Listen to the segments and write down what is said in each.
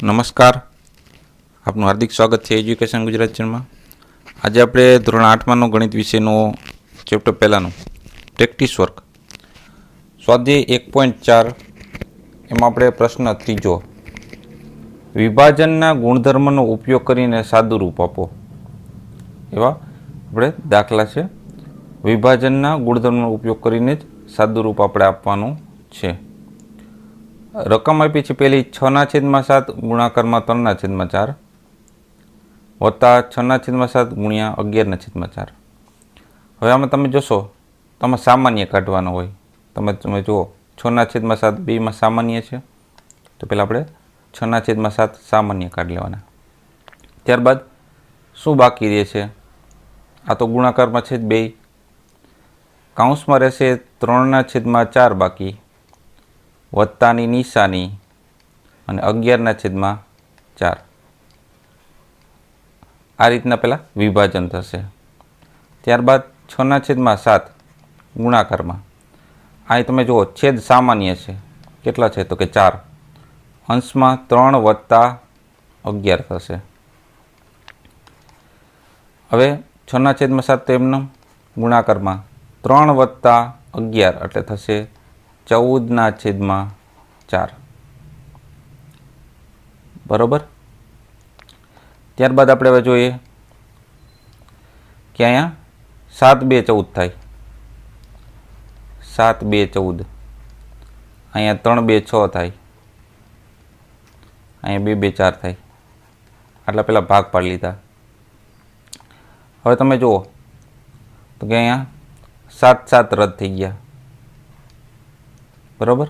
નમસ્કાર, આપનું હાર્દિક સ્વાગત છે એજ્યુકેશન ગુજરાત ચેનલમાં. આજે આપણે ધોરણ 8માંનો ગણિત વિષયનો ચેપ્ટર પહેલાંનો પ્રેક્ટિસ વર્ક સ્વાધ્યાય 1.4 એમાં આપણે પ્રશ્ન ત્રીજો, વિભાજનના ગુણધર્મનો ઉપયોગ કરીને સાદું રૂપ આપો. એવા આપણે દાખલા છે. વિભાજનના ગુણધર્મનો ઉપયોગ કરીને જ સાદું રૂપ આપણે આપવાનું છે. રકમ આપી છે પહેલી 6/7 ગુણાકારમાં 3/4 વત્તા 6/7 ગુણ્યા 11/4. હવે આમાં તમે જોશો તમે સામાન્ય કાઢવાનો હોય. તમે જુઓ 6/7 બેમાં સામાન્ય છે, તો પહેલાં આપણે 6/7 સામાન્ય કાઢી લેવાના. ત્યારબાદ શું બાકી રહે છે? આ તો ગુણાકારમાં છે જ બે. કાઉન્સમાં રહેશે 3/4 બાકી, વત્તાની નિશાની અને 11/4. આ રીતના પહેલાં વિભાજન થશે. ત્યારબાદ 6/7 ગુણાકારમાં અહીં તમે જુઓ છેદ સામાન્ય છે. કેટલા છે? તો કે 4. અંશમાં 3 વત્તા 11 થશે. હવે 6/7 તો એમનો ગુણાકારમાં 3 વત્તા 11 એટલે થશે 14/4. બરોબર. ત્યારબાદ આપણે હવે જોઈએ કે અહીંયા 7/2 14 થાય. 7/2 14. અહીંયા 3/2 6 થાય. અહીંયા 2/4 થાય. આટલા પહેલાં ભાગ પાડી લીધા. હવે તમે જુઓ તો કે અહીંયા 7 રદ થઈ ગયા. બરાબર.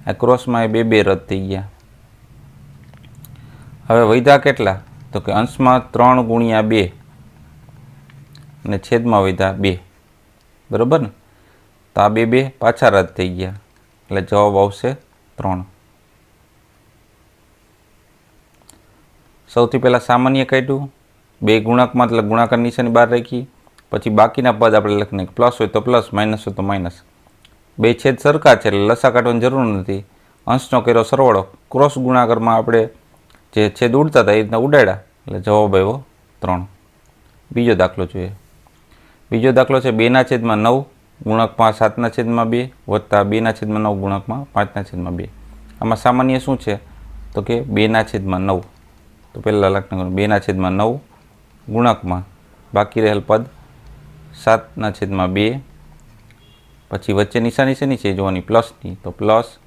આ ક્રોસમાં એ 2 રદ થઈ ગયા. હવે વધ્યા કેટલા? તો કે અંશમાં 3 ગુણ્યા 2 અને છેદમાં વધ્યા 2. બરાબર ને? તો આ 2 પાછા રદ થઈ ગયા એટલે જવાબ આવશે 3. સૌથી પહેલાં સામાન્ય કાઢ્યું, 2 ગુણાકમાં એટલે ગુણાકાર નિશાની બહાર રાખી, પછી બાકીના પદ આપણે લખીને પ્લસ હોય તો પ્લસ, માઇનસ હોય તો માઇનસ. 2 છેદ સરખા છે એટલે લસા કાઢવાની જરૂર નથી. અંશનો કર્યો સરવાળો, ક્રોસ ગુણાકારમાં આપણે જે છેદ ઉડતા હતા એ રીતના ઉડાડ્યા એટલે જવાબ આવ્યો 3. બીજો દાખલો જોઈએ. બીજો દાખલો છે 2/9 ગુણકમાં 7/2 વત્તા 2/9 ગુણકમાં 5/2. આમાં સામાન્ય શું છે? તો કે 2/9. તો પહેલાં લખવાનું 2/9 ગુણકમાં બાકી રહેલ પદ 7/2, પછી વચ્ચે નિશાની શેની છે જોવાની? પ્લસની, તો પ્લસ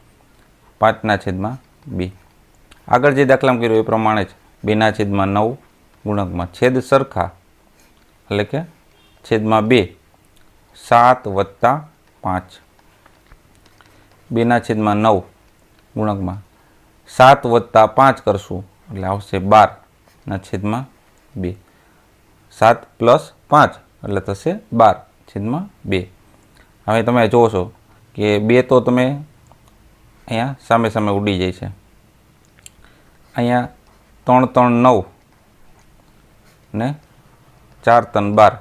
5/2. આગળ જે દાખલામાં કર્યું એ પ્રમાણે જ 2/9 ગુણકમાં છેદ સરખા એટલે કે છેદમાં 2, 7 વત્તા 5. 2/9 ગુણકમાં 7 વત્તા 5 કરશું એટલે આવશે 12/2. 7 પ્લસ 5 એટલે થશે 12/2. હવે તમે જુઓ છો કે 2 તો તમે અહીંયા સામે સામે ઉડી જાય છે. અહીંયા 3 3 9 ને 4 3 12.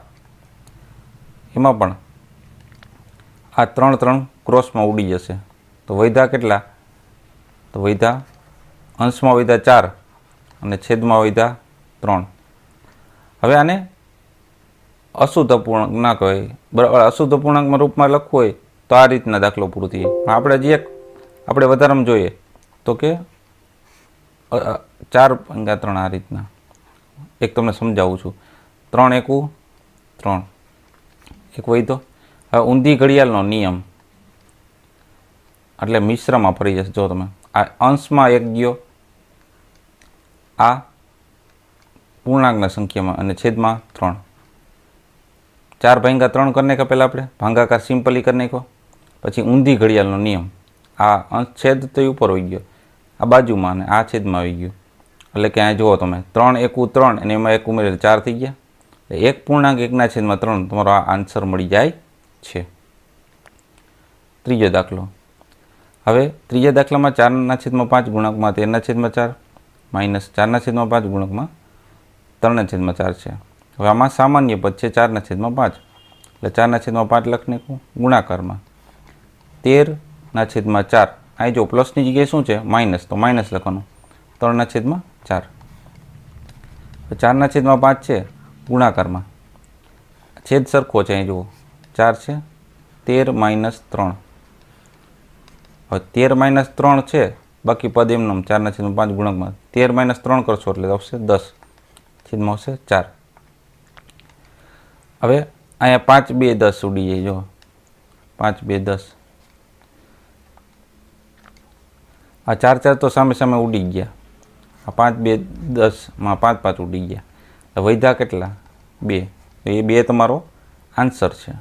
એમાં પણ આ 3 3 ક્રોસમાં ઉડી જશે. તો વધ્યા કેટલા? તો વધ્યા અંશમાં વધ્યા 4 અને છેદમાં વધ્યા 3. હવે આને અશુદ્ધ અપૂર્ણાંક ના કહેવાય. બરાબર. અશુદ્ધ અપૂર્ણાંકમાં રૂપમાં લખવું હોય તો આ રીતના દાખલો પૂરો થઈ જાય. આપણે જે આપણે વધારામાં જોઈએ તો કે 4×3 આ રીતના. એક તમને સમજાવું છું. 3 એકુ 3, એક વધ્યો. હવે ઊંધી ઘડિયાળનો નિયમ એટલે મિશ્રમાં ફરી જશે. જો તમે આ અંશમાં 1 ગયો, આ પૂર્ણાંકના સંખ્યામાં અને છેદમાં 3. 4/3 કરી નાખ્યા પહેલાં આપણે ભાગાકાર સિમ્પલી કરી નાખ્યો. પછી ઊંધી ઘડિયાળનો નિયમ, આ અંશ છેદ તો ઉપર હોઈ ગયો, આ બાજુમાં અને આ છેદમાં આવી ગયું. એટલે કે અહીંયા જુઓ તમે 3 એકુ 3 અને એમાં 1 ઉમેરે 4 થઈ ગયા. એટલે 1 પૂર્ણાંક 1/3 તમારો આ આન્સર મળી જાય છે. ત્રીજો દાખલો. હવે ત્રીજા દાખલામાં 4/5 ગુણકમાં 13/4 માઇનસ 4/5 ગુણકમાં 3/4 છે. હવે આમાં સામાન્ય પદ છે 4/5 એટલે 4/5 લખી નાખું. ગુણાકારમાં 13/4 અહીં જો પ્લસની જગ્યાએ શું છે? માઇનસ, તો માઇનસ લખવાનું. 3/4. 4/5 છે ગુણાકારમાં, છેદ સરખો છે. અહીં જુઓ 4 છે, 13 - 3. હવે 13 - 3 છે, બાકી પદ એમનેમ 4/5 ગુણકમાં 13 - 3 કરશો એટલે આવશે 10, છેદમાં આવશે 4. હવે અહીંયા 5 2 10 ઉડી જાય. જો 5 2 10, આ 4 4 તો સામે સામે ઉડી ગયા. આ 5 2 10માં 5 5 ઉડી ગયા. વધ્યા કેટલા? 2. એ 2 તમારો આન્સર છે.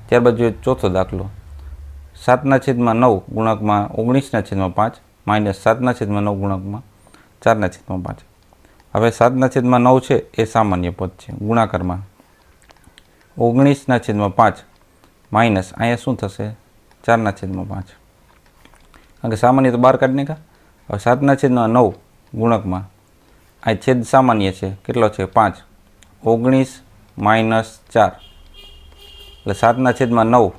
ત્યારબાદ જોઈએ ચોથો દાખલો. 7/9 ગુણકમાં 19/5 માઇનસ 7/9 ગુણકમાં 4/5. હવે 7/9 છે એ સામાન્ય પદ છે. ગુણાકારમાં 19/5 માઇનસ અહીંયા શું થશે? 4/5. કારણ કે સામાન્ય તો બહાર કાઢી નાખ્યા. હવે 7/9 ગુણકમાં આ છેદ સામાન્ય છે. કેટલો છે? 5. 19 - 4 એટલે 7/9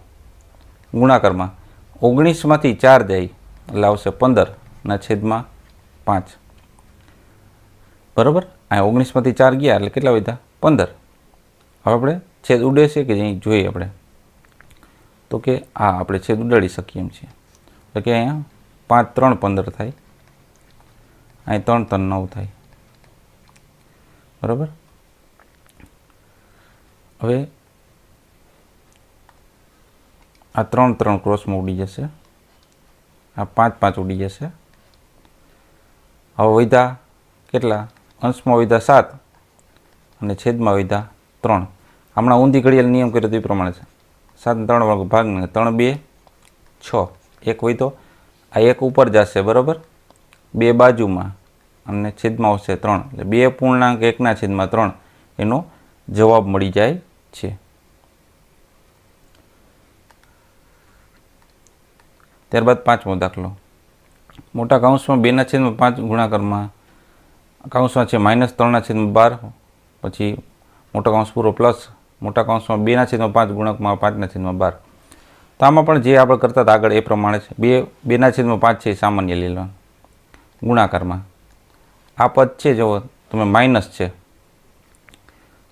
ગુણાકારમાં 19માંથી 4 જાય એટલે આવશે 15/5. બરાબર? આ 19માંથી 4 ગયા એટલે કેટલા વધ્યા? 15. હવે આપણે છેદ ઉડે છે કે અહીં જોઈએ આપણે તો કે આ આપણે છેદ ઉડાડી શકીએ એમ છીએ. એટલે કે અહીંયા 5 3 15 થાય, અહીં 3 3 9 થાય. બરાબર? હવે આ 3 3 ક્રોસમાં ઉડી જશે, આ 5 5 ઉડી જશે. હવે વધ્યા કેટલા? અંશમાં વધ્યા 7 અને છેદમાં વધ્યા 3. હમણાં ઊંધી ઘડિયાળ નિયમ કર્યો તો એ પ્રમાણે છે. 7 3 વાળો ભાગ 3 2 6, એક વધ્યો. આ એક ઉપર જશે. બરાબર? 2 બાજુમાં અને છેદમાં આવશે 3 એટલે 2.1/3 એનો જવાબ મળી જાય છે. ત્યારબાદ પાંચમો દાખલો. મોટા કૌંસમાં 2/5 ગુણાકારમાં કૌંસમાં છે -3/12, પછી મોટા કૌંસ પૂરો પ્લસ મોટા કૌંસમાં 2/5 ગુણકમાં 5/12. તો આમાં પણ જે આપણે કરતા હતા આગળ એ પ્રમાણે છે. 2/5 છે એ સામાન્ય લઈ લેવાનું. ગુણાકારમાં આ પદ છે જો તમે માઇનસ છે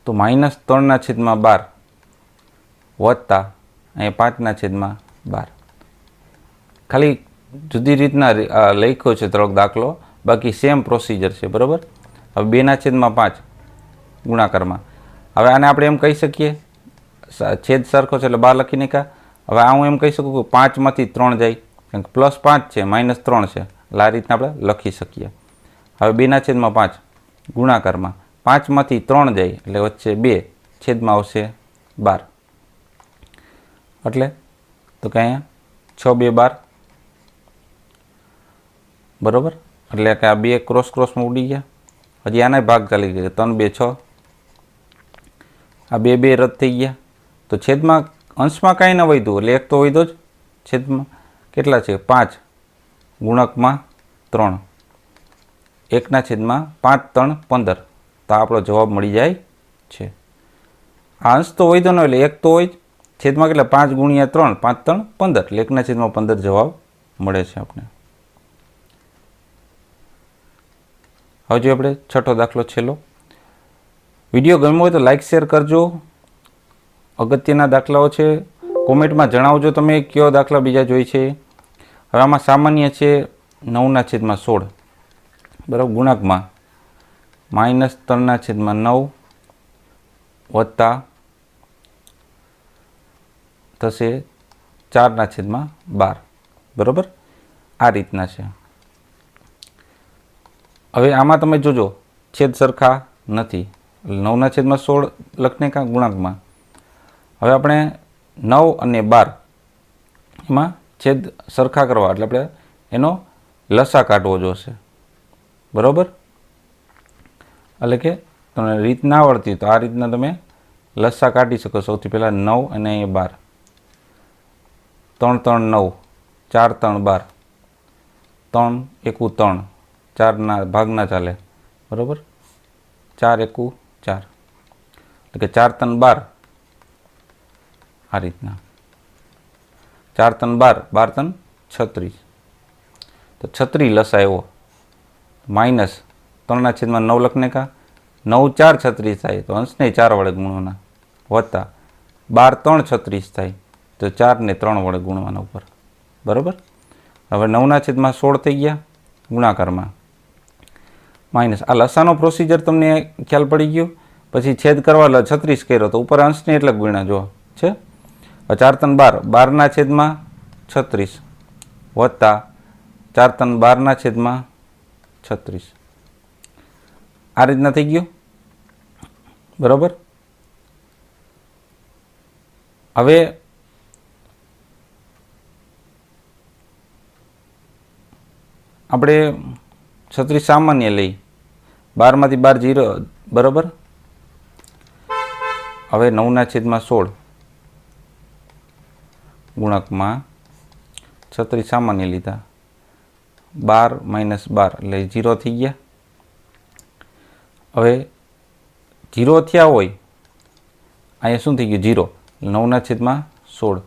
તો -3/12 વત્તા અહીંયા 5/12. ખાલી જુદી રીતના લખ્યો છે થોડોક દાખલો, બાકી સેમ પ્રોસિજર છે. બરાબર? હવે 2/5 ગુણાકારમાં હવે આને આપણે એમ કહી શકીએ છેદ સરખો છે એટલે 12 લખી નાખ્યા. હવે આ હું એમ કહી શકું કે 5માંથી 3 જાય, કારણ કે +5 છે -3 છે એટલે આ રીતના આપણે લખી શકીએ. હવે 2/5 ગુણાકારમાં 5માંથી 3 જાય એટલે વચ્ચે 2, છેદમાં આવશે 12. એટલે તો કે અહીંયા 6 2 12. બરાબર? એટલે કે આ 2 ક્રોસ ક્રોસમાં ઉડી ગયા. હજી આના ભાગ ચાલી ગયા. 3 2 6, આ 2 2 રદ થઈ ગયા. તો છેદમાં અંશમાં કાંઈ ન વધ્યું એટલે એક તો વધ્યો જ. છેદમાં કેટલા છે? 5 ગુણકમાં 3, 1/5 3 15. તો આપણો જવાબ મળી જાય છે. આ અંશ તો વધ્યો ન એટલે એક તો હોય જ. છેદમાં કેટલા? 5 ગુણ્યા 3 5 3 15 એટલે 1/15 જવાબ મળે છે આપણે. હવે જો આપણે છઠ્ઠો દાખલો છેલ્લો. વિડીયો ગમ્યો હોય તો લાઇક શેર કરજો. અગત્યના દાખલાઓ છે. કોમેન્ટમાં જણાવજો તમે કયો દાખલા બીજા જોઈ છે. હવે આમાં સામાન્ય છે 9/16. બરાબર? ગુણાકમાં -3/9 વત્તા થશે 4/12. બરાબર? આ રીતના છે. હવે આમાં તમે જોજો છેદ સરખા નથી. 9/16 લખને કા ગુણાંકમાં. હવે આપણે 9 અને 12 એમાં છેદ સરખા કરવા એટલે આપણે એનો લસા કાઢવો જોશે. બરાબર? એટલે કે તમને રીત ના આવડતી તો આ રીતના તમે લસા કાઢી શકો. સૌથી પહેલાં 9 અને 12. 3 3 9, 4 3 12, 3 1 3, 4ના ભાગના ચાલે. બરાબર? 4 1 4 એટલે કે 4 3 12. આ રીતના 4 3 12, 12 3 36. તો 36 લસા આવ્યો, માઇનસ 3/9 લખને કા 9 4 36 થાય તો અંશને 4 વડે ગુણવાના, વત્તા 12 3 36 થાય તો 4 ને 3 વડે ગુણવાના ઉપર, બરાબર. હવે 9/16 થઈ ગયા ગુણાકારમાં, માઇનસ આ લસાનો પ્રોસિજર તમને ખ્યાલ પડી ગયો. પછી છેદ કરવા 36 કર્યો તો ઉપર અંશને એટલે ગુણ્યા જો છે. 4 3 12, 12/36 વત્તા 4 3 12/36, આ રીતના થઈ ગયું, બરાબર. હવે આપણે 36 સામાન્ય લઈ, 12 માંથી 12 0, બરાબર. હવે 9/16 ગુણકમાં 36 સામાન્ય લીધા, 12 - 12 એટલે 0 થઈ ગયા. હવે 0 થયા હોય અહીંયા શું થઈ ગયું 0, 9/16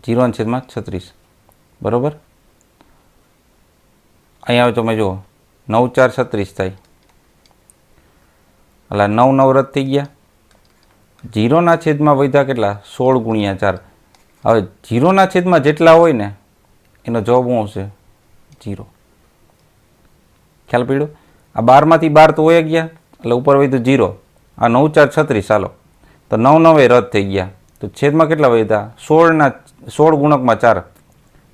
0/36, બરાબર. અહીંયા તમે જુઓ 9 4 36 થાય, એટલે 9 9 રદ થઈ ગયા. 0/છેદમાં વધ્યા કેટલા 16 × 4. હવે 0/છેદમાં જેટલા હોય ને એનો જવાબ શું હશે 0. ખ્યાલ પડ્યો? આ 12 માંથી 12 તો વયા ગયા એટલે ઉપર વધ્યું 0. આ 9 4 36 ચાલો તો 9 9 રદ થઈ ગયા તો છેદમાં કેટલા વધ્યા 16 ગુણકમાં 4,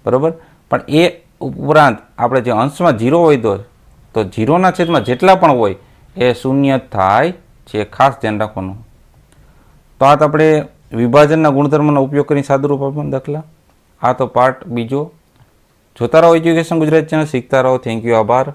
બરાબર. પણ એ ઉપરાંત આપણે જે અંશમાં 0 વધ્યો તો 0/છેદમાં જેટલા પણ હોય એ શૂન્ય થાય છે, ખાસ ધ્યાન રાખવાનું. તો આ તો આપણે વિભાજનના ગુણધર્મનો ઉપયોગ કરીને સાદુરૂપ આપવાના દાખલા. આ તો પાર્ટ બીજો. જોતા રહો એજ્યુકેશન ગુજરાત ચેનલ, શીખતા રહો. થેન્ક યુ, આભાર.